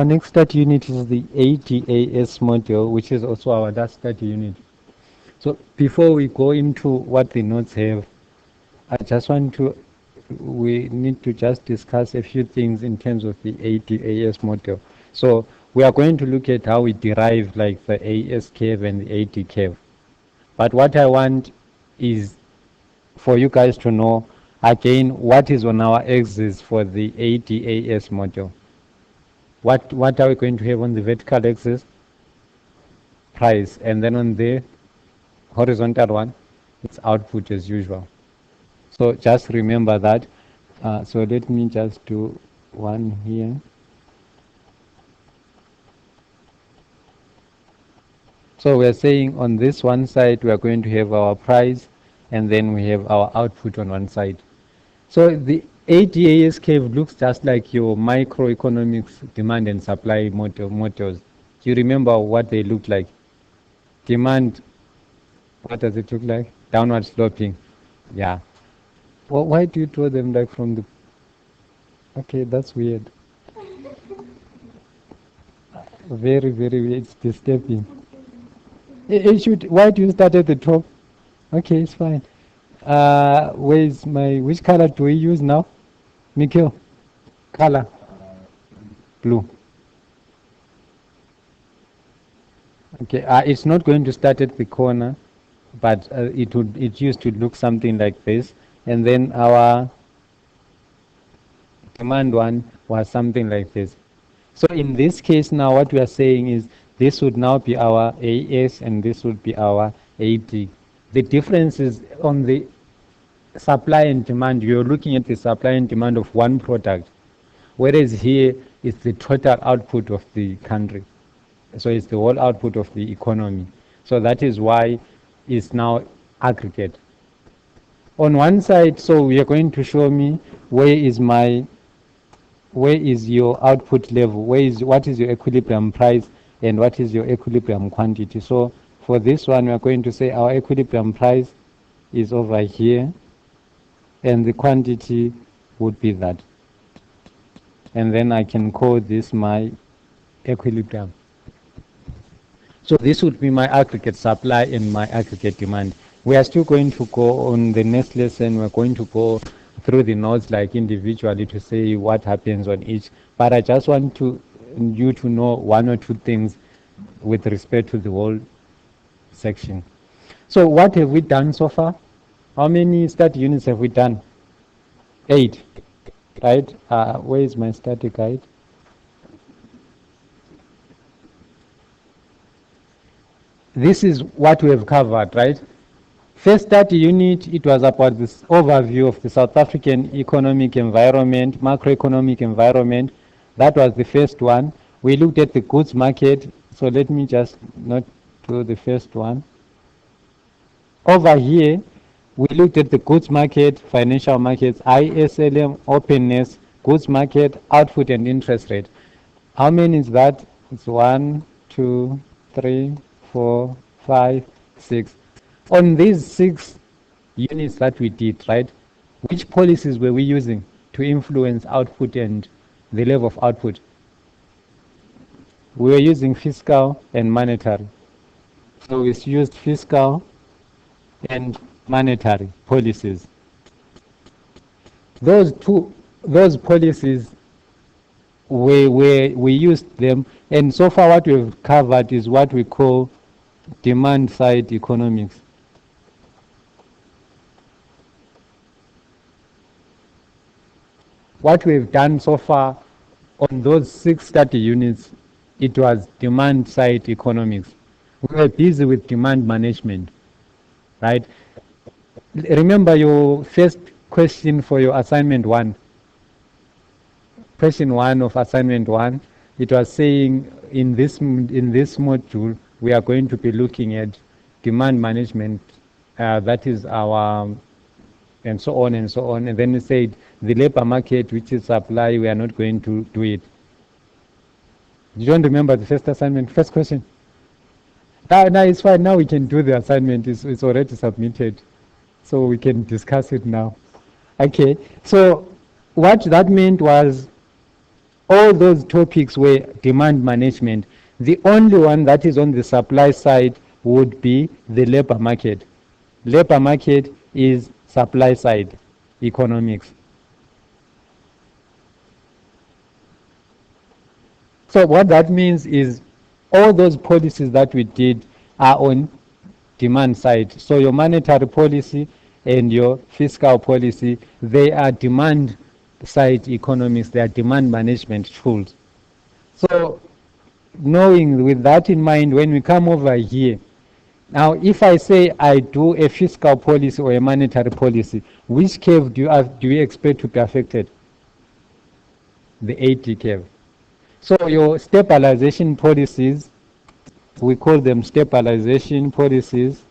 Our next study unit is the ADAS module, which is also our last study unit. So before we go into what the notes have, we need to just discuss a few things in terms of the ADAS module. So we are going to look at how we derive like the AS curve and the AD curve. But what I want is for you guys to know again what is on our axis for the ADAS module. What are we going to have on the vertical axis? Price. And then on the horizontal one, it's output as usual. So just remember that. So let me just do one here. So we're saying on this one side, we are going to have our price, and then we have our output on one side. So the ADAS curve looks just like your microeconomics demand and supply models. Do you remember what they look like? Demand, what does it look like? Downward sloping. Yeah. Well, why do you draw them like from the... Okay, that's weird. Very, very weird. It's disturbing. It should... Why do you start at the top? Okay, it's fine. Where's my... Which color do we use now? Mikhail? Color? Blue. Okay, it's not going to start at the corner, but it used to look something like this, and then our demand one was something like this. So in this case now, what we are saying is this would now be our AS and this would be our AD. The difference is on the supply and demand. You're looking at the supply and demand of one product, whereas here it's the total output of the country. So it's the whole output of the economy. So that is why it's now aggregate. On one side, so we are going to show me where is your output level, what is your equilibrium price and what is your equilibrium quantity. So for this one, we are going to say our equilibrium price is over here and the quantity would be that. And then I can call this my equilibrium. So this would be my aggregate supply and my aggregate demand. We are still going to go on the next lesson. We're going to go through the nodes like individually to say what happens on each. But I just want you to know one or two things with respect to the whole section. So what have we done so far? How many study units have we done? 8, right? Where is my study guide? This is what we have covered, right? First study unit, it was about this overview of the South African economic environment, macroeconomic environment. That was the first one. We looked at the goods market. So let me just not do the first one. Over here, we looked at the goods market, financial markets, ISLM, openness, goods market, output and interest rate. How many is that? It's 1, 2, 3, 4, 5, 6. On these 6 units that we did, right, which policies were we using to influence output and the level of output? We were using fiscal and monetary. So we used fiscal and monetary policies. Those policies, we used them, and so far what we've covered is what we call demand side economics. What we've done so far on those 6 study units, it was demand side economics. We were busy with demand management, right? Remember your first question for your assignment 1. Question 1 of assignment 1, it was saying in this module, we are going to be looking at demand management, that is our, and so on and so on. And then we said the labor market, which is supply, we are not going to do it. You don't remember the first assignment, first question? Now it's fine, now we can do the assignment, it's already submitted. So we can discuss it now. Okay, so what that meant was All those topics were demand management. The only one that is on the supply side would be the labor market. Labor market is supply side economics. So what that means is all those policies that we did are on demand side. So your monetary policy and your fiscal policy, they are demand side economics, they are demand management tools. So knowing with that in mind, when we come over here, now if I say I do a fiscal policy or a monetary policy, which curve do you expect to be affected? The 80 curve. So your stabilization policies, we call them stabilization policies,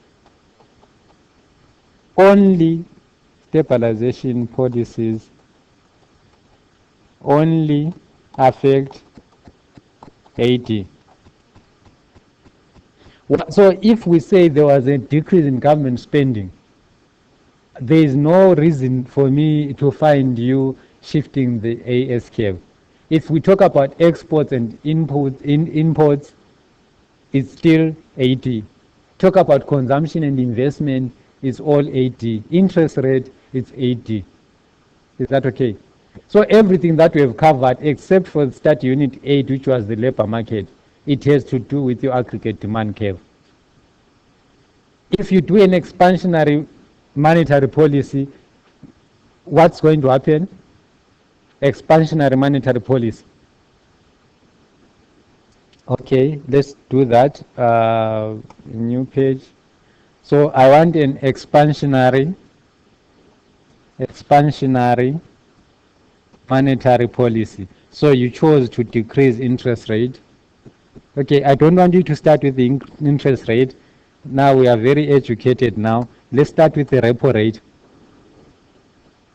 only stabilization policies only affect 80. So if we say there was a decrease in government spending, there is no reason for me to find you shifting the AS curve. If we talk about exports and imports, it's still 80. Talk about consumption and investment, it's all 80. Interest rate, it's 80. Is that okay? So everything that we have covered, except for the start unit 8, which was the labor market, it has to do with your aggregate demand curve. If you do an expansionary monetary policy, what's going to happen? Expansionary monetary policy. Okay, let's do that. New page. So I want an expansionary monetary policy. So you chose to decrease interest rate. Okay, I don't want you to start with the interest rate. Now we are very educated now. Let's start with the repo rate.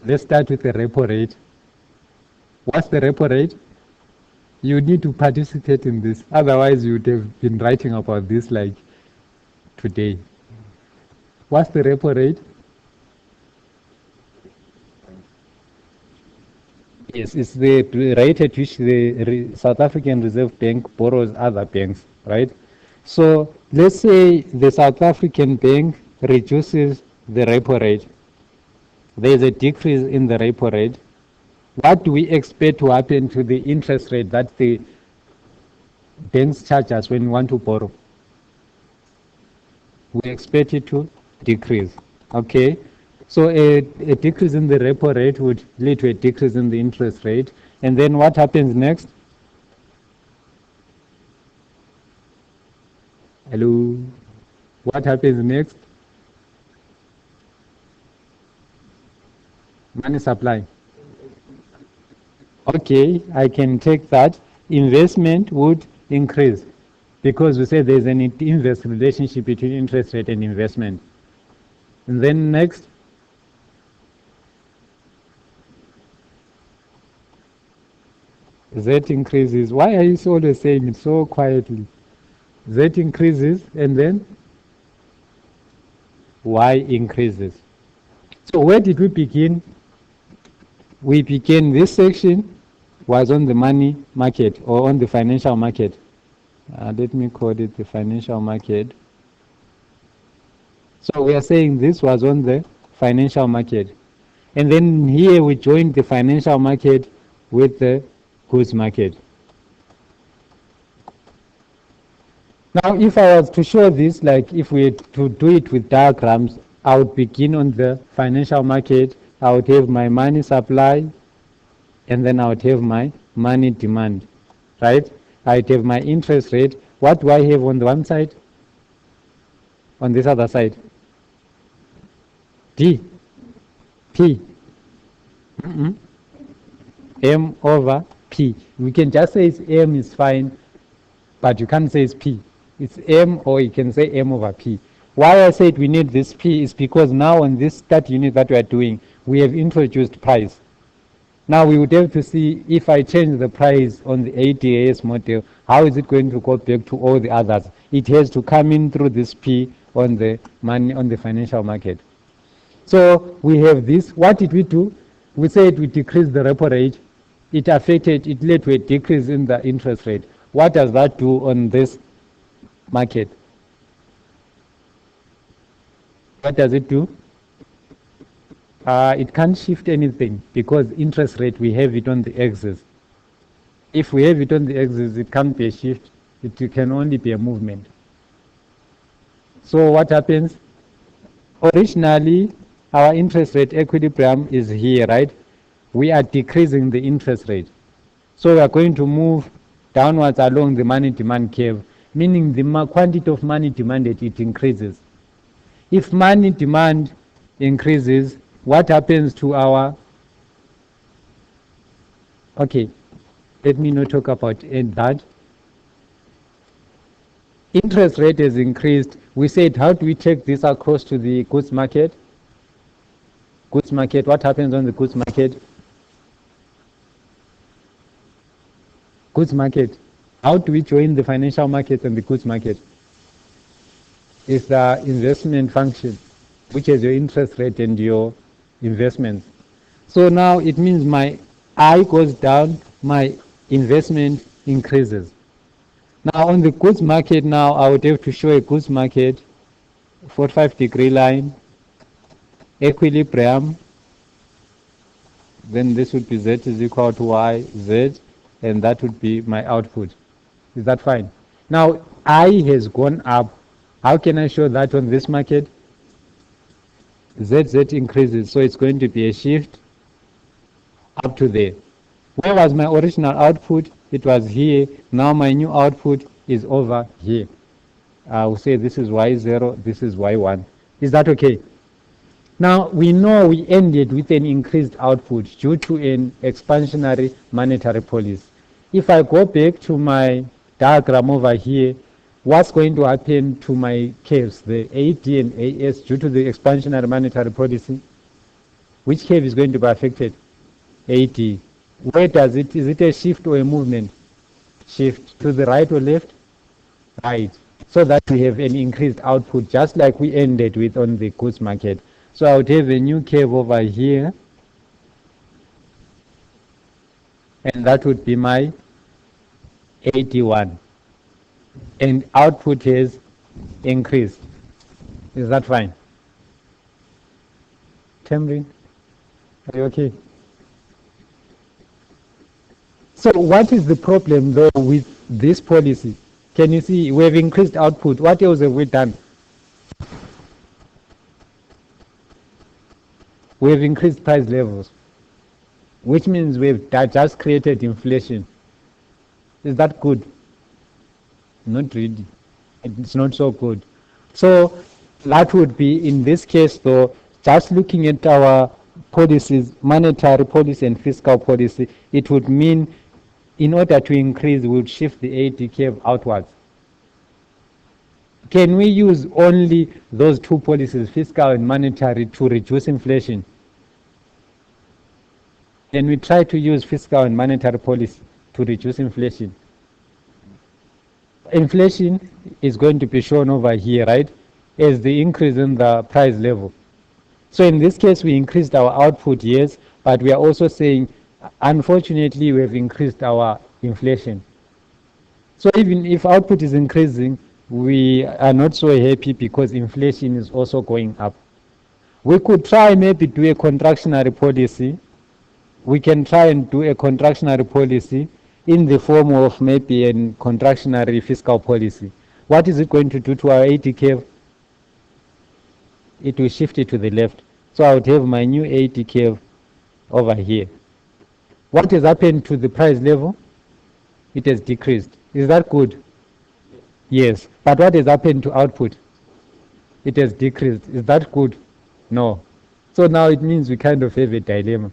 Let's start with the repo rate. What's the repo rate? You need to participate in this. Otherwise, you would have been writing about this like today. What's the repo rate? Yes, it's the rate at which the South African Reserve Bank borrows other banks, right? So let's say the South African bank reduces the repo rate. There is a decrease in the repo rate. What do we expect to happen to the interest rate that the banks charge us when we want to borrow? We expect it to decrease. Okay, so a decrease in the repo rate would lead to a decrease in the interest rate. And then what happens next? Hello? What happens next? Money supply. Okay, I can take that. Investment would increase because we say there's an inverse relationship between interest rate and investment. And then next, Z increases. Why are you always saying it so quietly? Z increases and then Y increases. So where did we begin? We began, this section was on the money market or on the financial market. Let me call it the financial market. So we are saying this was on the financial market. And then here we joined the financial market with the goods market. Now if I was to show this, like if we had to do it with diagrams, I would begin on the financial market. I would have my money supply, and then I would have my money demand, right? I would have my interest rate. What do I have on the one side? On this other side? D, P, M over P. We can just say it's M is fine, but you can't say it's P. It's M, or you can say M over P. Why I said we need this P is because now on this start unit that we are doing, we have introduced price. Now we would have to see if I change the price on the ADAS model, how is it going to go back to all the others? It has to come in through this P on the money, on the financial market. So we have this. What did we do? We said we decreased the repo rate. it led to a decrease in the interest rate. What does that do on this market? What does it do? It can't shift anything because interest rate, we have it on the axis. If we have it on the axis, it can't be a shift. It can only be a movement. So what happens? Originally, our interest rate equilibrium is here, right? We are decreasing the interest rate. So we are going to move downwards along the money demand curve, meaning the quantity of money demanded, it increases. If money demand increases, what happens to our... Okay, let me not talk about that. Interest rate has increased. We said, how do we take this across to the goods market? Goods market, what happens on the goods market? Goods market. How do we join the financial market and the goods market? It's the investment function, which is your interest rate and your investments. So now it means my I goes down, my investment increases. Now on the goods market now, I would have to show a goods market, 45-degree line, equilibrium, then this would be Z is equal to Y, Z, and that would be my output. Is that fine? Now I has gone up. How can I show that on this market? ZZ increases, so it's going to be a shift up to there. Where was my original output? It was here. Now my new output is over here. I will say this is Y0, this is Y1. Is that okay? Now we know we ended with an increased output due to an expansionary monetary policy. If I go back to my diagram over here, what's going to happen to my curves, the AD and AS, due to the expansionary monetary policy? Which curve is going to be affected? AD. Where does it, is it a shift or a movement? Shift to the right or left? Right. So that we have an increased output, just like we ended with on the goods market. So I would have a new curve over here, and that would be my 81. And output has increased. Is that fine? Tamrin, are you okay? So what is the problem though with this policy? Can you see we have increased output? What else have we done? We have increased price levels, which means we've just created inflation. Is that good? Not really. It's not so good. So that would be, in this case though, just looking at our policies, monetary policy and fiscal policy, it would mean in order to increase, we would shift the AD curve outwards. Can we use only those two policies, fiscal and monetary, to reduce inflation? Can we try to use fiscal and monetary policy to reduce inflation? Inflation is going to be shown over here, right, as the increase in the price level. So in this case, we increased our output, yes, but we are also saying, unfortunately, we have increased our inflation. So even if output is increasing, we are not so happy because inflation is also going up. We could try maybe do a contractionary policy. We can try and do a contractionary policy in the form of maybe a contractionary fiscal policy. What is it going to do to our AD curve? It will shift it to the left. So I would have my new AD curve over here. What has happened to the price level? It has decreased. Is that good? Yes. But what has happened to output? It has decreased. Is that good? No. So now it means we kind of have a dilemma.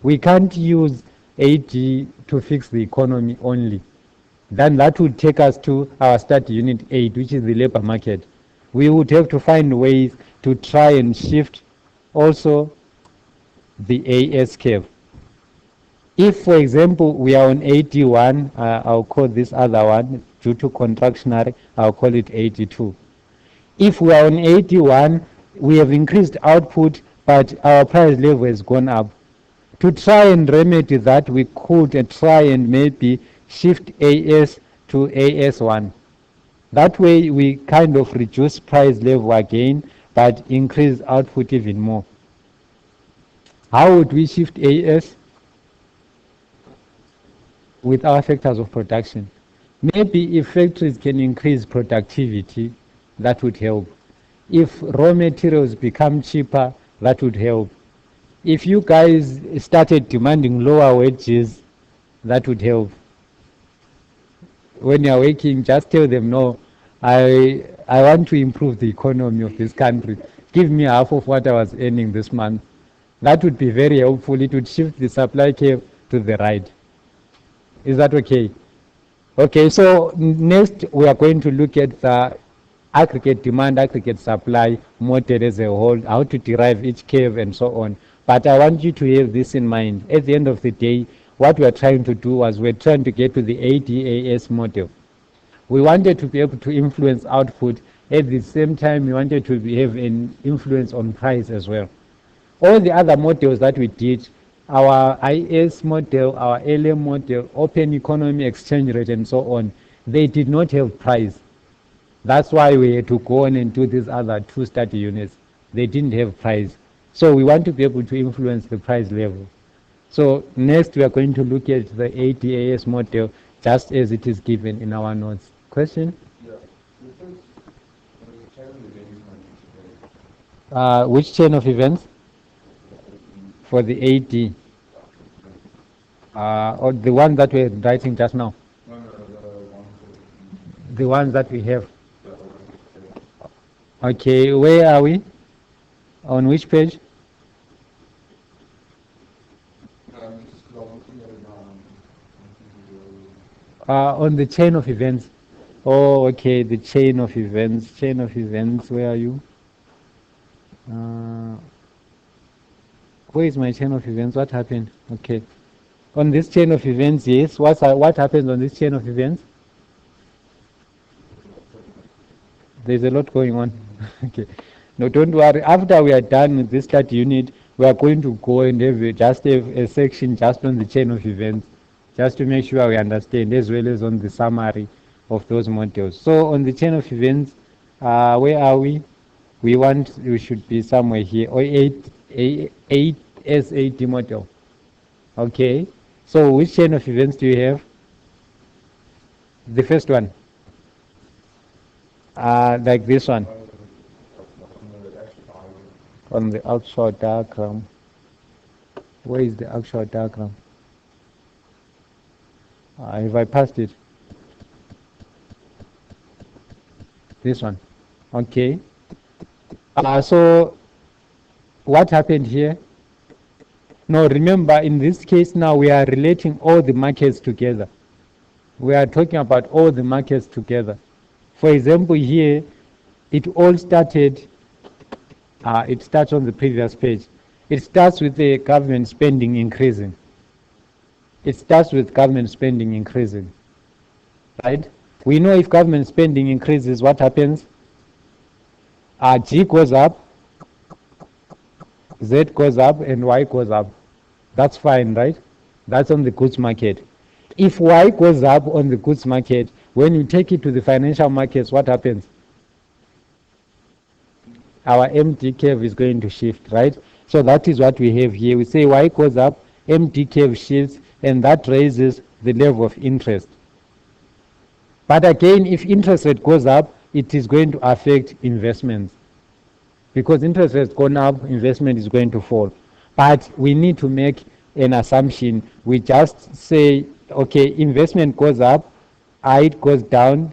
We can't use AD to fix the economy only. Then that would take us to our study unit 8, which is the labor market. We would have to find ways to try and shift also the AS curve. If, for example, we are on 81, I'll call this other one, due to contractionary, I'll call it 82. If we are on 81, we have increased output, but our price level has gone up. To try and remedy that, we could try and maybe shift AS to AS1. That way we kind of reduce price level again, but increase output even more. How would we shift AS? With our factors of production. Maybe if factories can increase productivity, that would help. If raw materials become cheaper, that would help. If you guys started demanding lower wages, that would help. When you're working, just tell them, no, I want to improve the economy of this country. Give me half of what I was earning this month. That would be very helpful. It would shift the supply curve to the right. Is that okay? Okay, so next we are going to look at the aggregate demand, aggregate supply model as a whole, how to derive each curve and so on. But I want you to have this in mind. At the end of the day, what we are trying to do was we're trying to get to the ADAS model. We wanted to be able to influence output. At the same time, we wanted to have an influence on price as well. All the other models that we did, our IS model, our LM model, open economy exchange rate and so on, they did not have price. That's why we had to go on and do these other two study units. They didn't have price. So we want to be able to influence the price level. So next we are going to look at the ADAS model just as it is given in our notes. Question? Yeah. Which chain of events? For the AD? Or the one that we're writing just now? No, the ones that we have. Okay, where are we? On which page? On the chain of events. Oh, okay, the chain of events. Chain of events, where are you? Where is my chain of events? What happened? Okay. On this chain of events, yes. What happens on this chain of events? There's a lot going on. Okay. No, don't worry. After we are done with this study unit, we are going to go and have a section just on the chain of events, just to make sure we understand, as well as on the summary of those modules. So on the chain of events, where are we? We should be somewhere here, or 8 S80 module. Okay. So which chain of events do you have? The first one. Like this one. On the actual diagram. Where is the actual diagram? Have I passed it? This one. Okay. So what happened here? No, remember, in this case now we are relating all the markets together. We are talking about all the markets together. For example, here, it all started, it starts on the previous page. It starts with the government spending increasing. It starts with government spending increasing, right? We know if government spending increases, what happens? G goes up, Z goes up, and Y goes up. That's fine, right? That's on the goods market. If Y goes up on the goods market, when you take it to the financial markets, what happens? Our MD curve is going to shift, right? So that is what we have here. We say Y goes up, MD curve shifts, and that raises the level of interest. But again, if interest rate goes up, it is going to affect investments. Because interest rates gone up, investment is going to fall. But we need to make an assumption. We just say, okay, investment goes up, it goes down,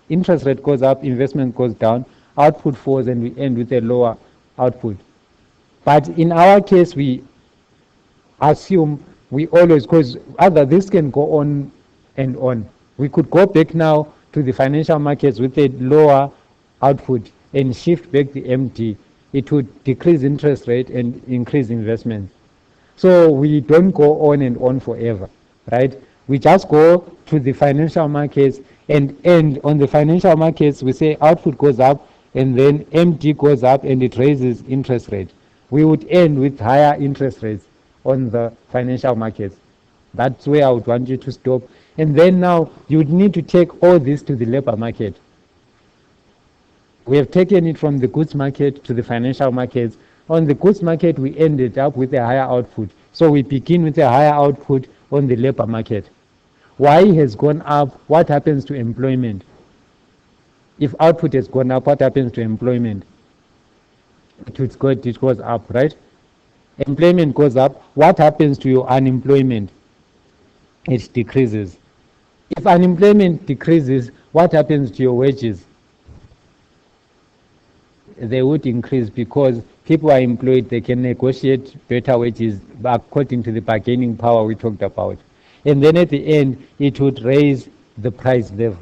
interest rate goes up, investment goes down, output falls, and we end with a lower output. But in our case, we assume we always, because this can go on and on. We could go back now to the financial markets with a lower output and shift back the MD. It would decrease interest rate and increase investment. So we don't go on and on forever, right? We just go to the financial markets and end on the financial markets. We say output goes up and then MD goes up and it raises interest rate. We would end with higher interest rates on the financial markets. That's where I would want you to stop. And then now you would need to take all this to the labor market. We have taken it from the goods market to the financial markets. On the goods market, we ended up with a higher output. So we begin with a higher output on the labor market. Y has gone up. What happens to employment? If output has gone up, what happens to employment? It goes up, right? Employment goes up. What happens to your unemployment? It decreases. If unemployment decreases, what happens to your wages? They would increase because people are employed, they can negotiate better wages according to the bargaining power we talked about. And then at the end, it would raise the price level.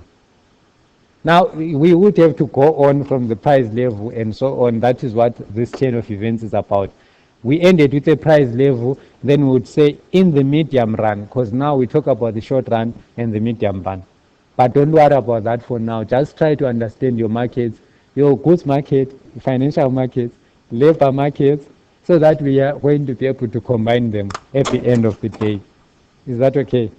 Now, we would have to go on from the price level and so on. That is what this chain of events is about. We ended with a price level, then we would say in the medium run, because now we talk about the short run and the medium run. But don't worry about that for now. Just try to understand your markets, your goods market, financial markets, labor markets, so that we are going to be able to combine them at the end of the day. Is that okay?